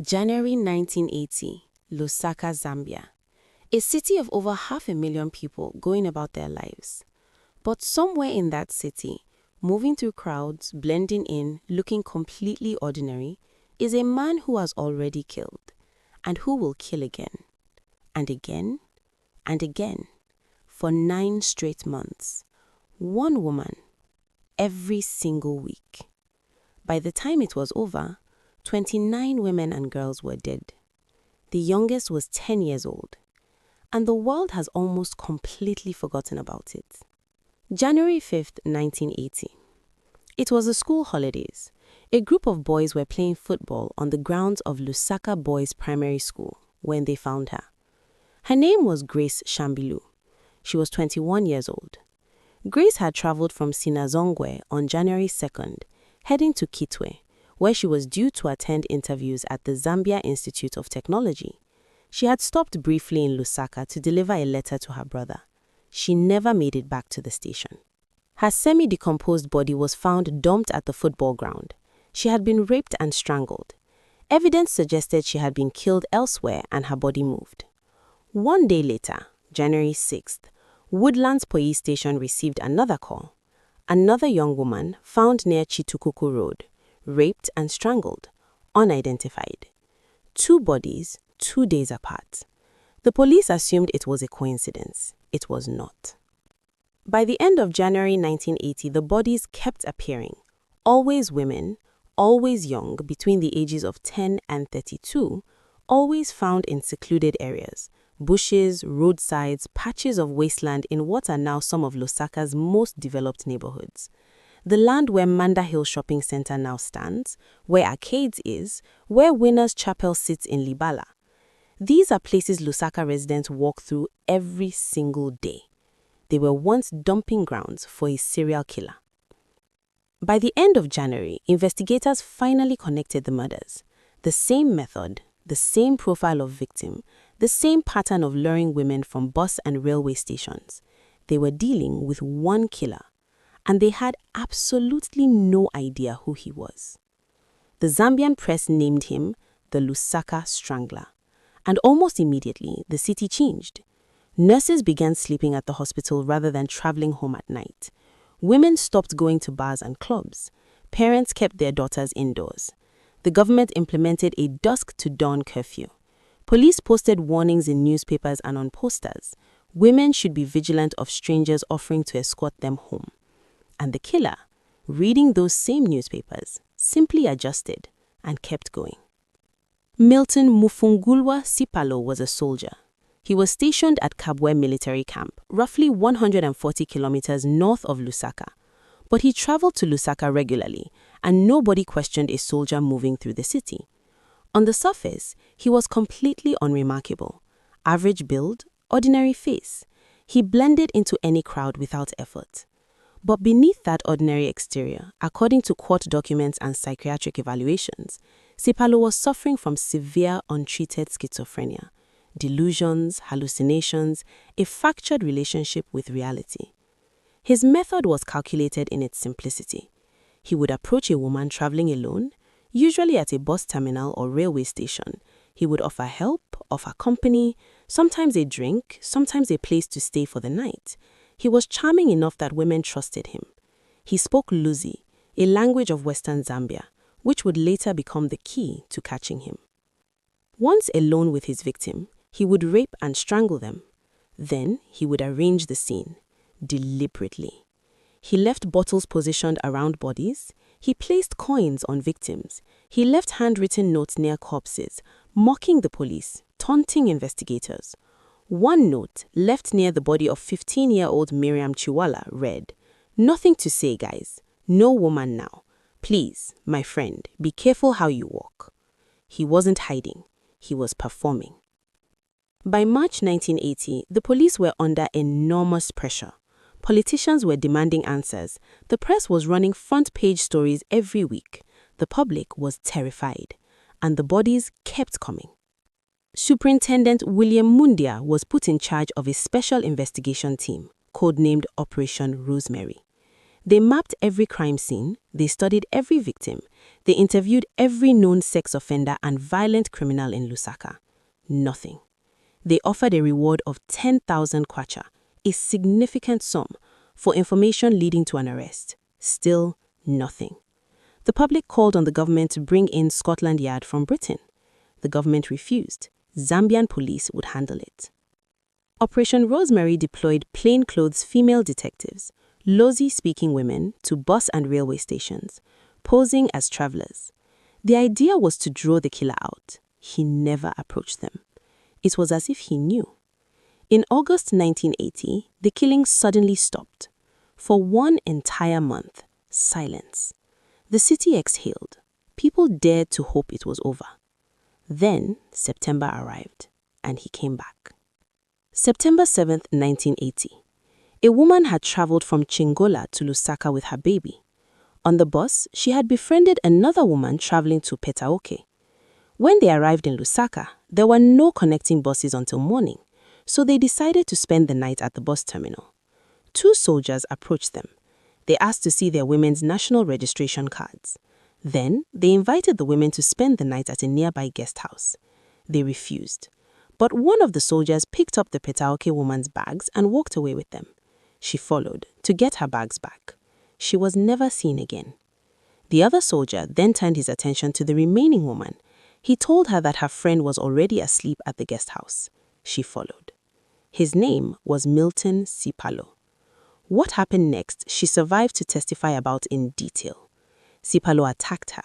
January 1980, Lusaka, Zambia. A city of over 500,000 people going about their lives. But somewhere in that city, moving through crowds, blending in, looking completely ordinary, is a man who has already killed, and who will kill again, and again, and again, for 9 straight months. One woman, every single week. By the time it was over, 29 women and girls were dead. The youngest was 10 years old, and the world has almost completely forgotten about it. January 5th, 1980. It was the school holidays. A group of boys were playing football on the grounds of Lusaka Boys Primary School when they found her. Her name was Grace Shambilu. She was 21 years old. Grace had traveled from Sinazongwe on January 2nd, heading to Kitwe, where she was due to attend interviews at the Zambia Institute of Technology. She had stopped briefly in Lusaka to deliver a letter to her brother. She never made it back to the station. Her semi-decomposed body was found dumped at the football ground. She had been raped and strangled. Evidence suggested she had been killed elsewhere and her body moved. 1 day later, January 6th, Woodlands Police Station received another call. Another young woman found near Chitukuku Road, raped and strangled, unidentified. 2 bodies, 2 days apart. The police assumed it was a coincidence. It was not. By the end of January 1980, the bodies kept appearing. Always women, always young, between the ages of 10 and 32, always found in secluded areas, bushes, roadsides, patches of wasteland in what are now some of Lusaka's most developed neighborhoods. The land where Manda Hill Shopping Center now stands, where Arcades is, where Winners Chapel sits in Libala. These are places Lusaka residents walk through every single day. They were once dumping grounds for a serial killer. By the end of January, investigators finally connected the murders. The same method, the same profile of victim, the same pattern of luring women from bus and railway stations. They were dealing with one killer, and they had absolutely no idea who he was. The Zambian press named him the Lusaka Strangler, and almost immediately the city changed. Nurses began sleeping at the hospital rather than traveling home at night. Women stopped going to bars and clubs. Parents kept their daughters indoors. The government implemented a dusk-to-dawn curfew. Police posted warnings in newspapers and on posters. Women should be vigilant of strangers offering to escort them home. And the killer, reading those same newspapers, simply adjusted and kept going. Milton Sipalo was a soldier. He was stationed at Kabwe military camp, roughly 140 kilometers north of Lusaka. But he traveled to Lusaka regularly, and nobody questioned a soldier moving through the city. On the surface, he was completely unremarkable. Average build, ordinary face. He blended into any crowd without effort. But beneath that ordinary exterior, according to court documents and psychiatric evaluations, Sipalo was suffering from severe untreated schizophrenia, delusions, hallucinations, a fractured relationship with reality. His method was calculated in its simplicity. He would approach a woman traveling alone, usually at a bus terminal or railway station. He would offer help, offer company, sometimes a drink, sometimes a place to stay for the night. He was charming enough that women trusted him. He spoke Luzi, a language of Western Zambia, which would later become the key to catching him. Once alone with his victim, he would rape and strangle them. Then he would arrange the scene, deliberately. He left bottles positioned around bodies. He placed coins on victims. He left handwritten notes near corpses, mocking the police, taunting investigators. One note left near the body of 15-year-old Miriam Chiwala read, "Nothing to say, guys. No woman now. Please, my friend, be careful how you walk." He wasn't hiding. He was performing. By March 1980, the police were under enormous pressure. Politicians were demanding answers. The press was running front-page stories every week. The public was terrified, and the bodies kept coming. Superintendent William Mundia was put in charge of a special investigation team, codenamed Operation Rosemary. They mapped every crime scene, they studied every victim, they interviewed every known sex offender and violent criminal in Lusaka. Nothing. They offered a reward of 10,000 kwacha, a significant sum, for information leading to an arrest. Still nothing. The public called on the government to bring in Scotland Yard from Britain. The government refused. Zambian police would handle it. Operation Rosemary deployed plainclothes female detectives, Lozi-speaking women, to bus and railway stations, posing as travelers. The idea was to draw the killer out. He never approached them. It was as if he knew. In August 1980, the killings suddenly stopped. For one entire month, silence. The city exhaled. People dared to hope it was over. Then September arrived, and he came back. September 7th, 1980. A woman had traveled from Chingola to Lusaka with her baby. On the bus, she had befriended another woman traveling to Petaoke. When they arrived in Lusaka, there were no connecting buses until morning, so they decided to spend the night at the bus terminal. Two soldiers approached them. They asked to see their women's national registration cards. Then, they invited the women to spend the night at a nearby guest house. They refused. But one of the soldiers picked up the Petaoke woman's bags and walked away with them. She followed to get her bags back. She was never seen again. The other soldier then turned his attention to the remaining woman. He told her that her friend was already asleep at the guest house. She followed. His name was Milton Sipalo. What happened next, she survived to testify about in detail. Sipalo attacked her.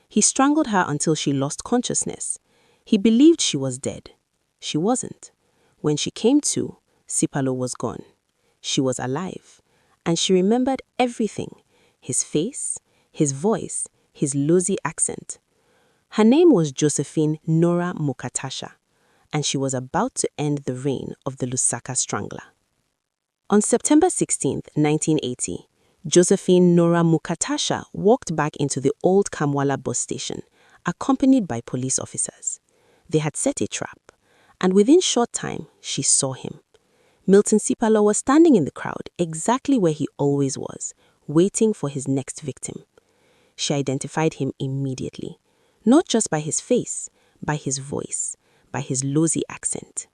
He strangled her until she lost consciousness. He believed she was dead. She wasn't. When she came to, Sipalo was gone. She was alive, and she remembered everything: his face, his voice, his Lozi accent. Her name was Josephine Nora Mukatasha, and she was about to end the reign of the Lusaka Strangler. On September 16, 1980, Josephine Nora Mukatasha walked back into the old Kamwala bus station, accompanied by police officers. They had set a trap, and within short time, she saw him. Milton Sipalo was standing in the crowd exactly where he always was, waiting for his next victim. She identified him immediately, not just by his face, by his voice, by his Lozi accent.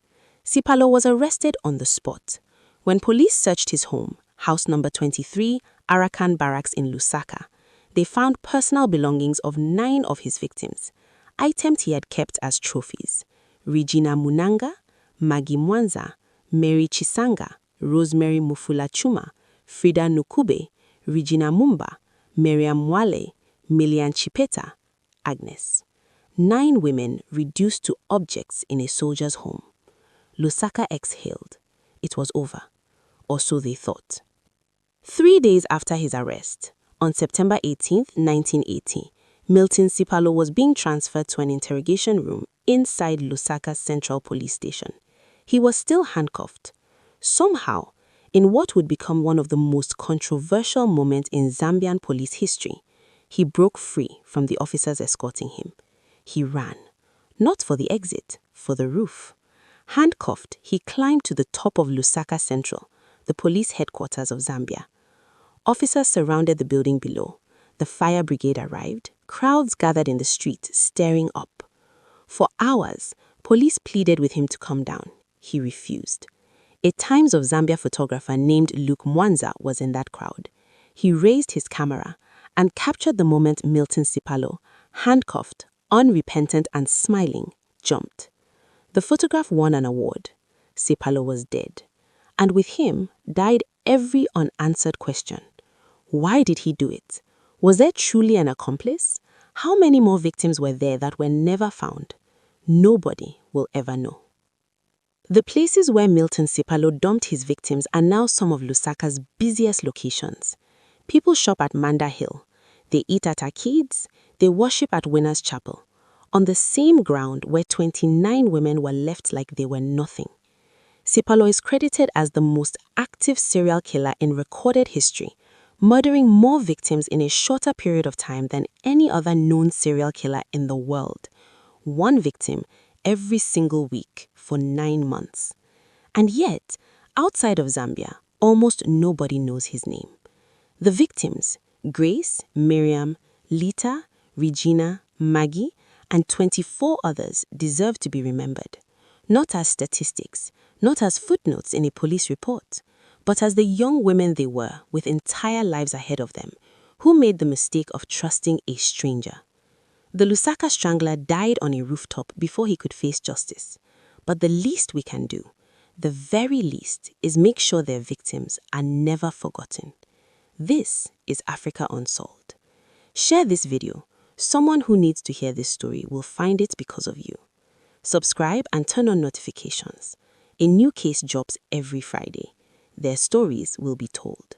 Sipalo was arrested on the spot. When police searched his home, house number 23, Arakan Barracks in Lusaka, they found personal belongings of 9 of his victims, items he had kept as trophies: Regina Munanga, Maggie Mwanza, Mary Chisanga, Rosemary Mufula Chuma, Frida Nukube, Regina Mumba, Miriam Wale, Milian Chipeta, Agnes. 9 women reduced to objects in a soldier's home. Lusaka exhaled. It was over, or so they thought. 3 days after his arrest, on September 18, 1980, Milton Sipalo was being transferred to an interrogation room inside Lusaka's Central Police Station. He was still handcuffed. Somehow, in what would become one of the most controversial moments in Zambian police history, he broke free from the officers escorting him. He ran, not for the exit, for the roof. Handcuffed, he climbed to the top of Lusaka Central, the police headquarters of Zambia. Officers surrounded the building below. The fire brigade arrived. Crowds gathered in the street, staring up. For hours, police pleaded with him to come down. He refused. A Times of Zambia photographer named Luke Mwanza was in that crowd. He raised his camera and captured the moment Milton Sipalo, handcuffed, unrepentant and smiling, jumped. The photograph won an award. Sipalo was dead. And with him died every unanswered question. Why did he do it? Was there truly an accomplice? How many more victims were there that were never found? Nobody will ever know. The places where Milton Sipalo dumped his victims are now some of Lusaka's busiest locations. People shop at Manda Hill. They eat at Arcades. They worship at Winners Chapel, on the same ground where 29 women were left like they were nothing. Sipalo is credited as the most active serial killer in recorded history, murdering more victims in a shorter period of time than any other known serial killer in the world. 1 victim every single week for 9 months. And yet, outside of Zambia, almost nobody knows his name. The victims, Grace, Miriam, Lita, Regina, Maggie, and 24 others deserve to be remembered, not as statistics, not as footnotes in a police report, but as the young women they were with entire lives ahead of them, who made the mistake of trusting a stranger. The Lusaka Strangler died on a rooftop before he could face justice. But the least we can do, the very least, is make sure their victims are never forgotten. This is Africa Unsolved. Share this video. Someone who needs to hear this story will find it because of you. Subscribe and turn on notifications. A new case drops every Friday. Their stories will be told.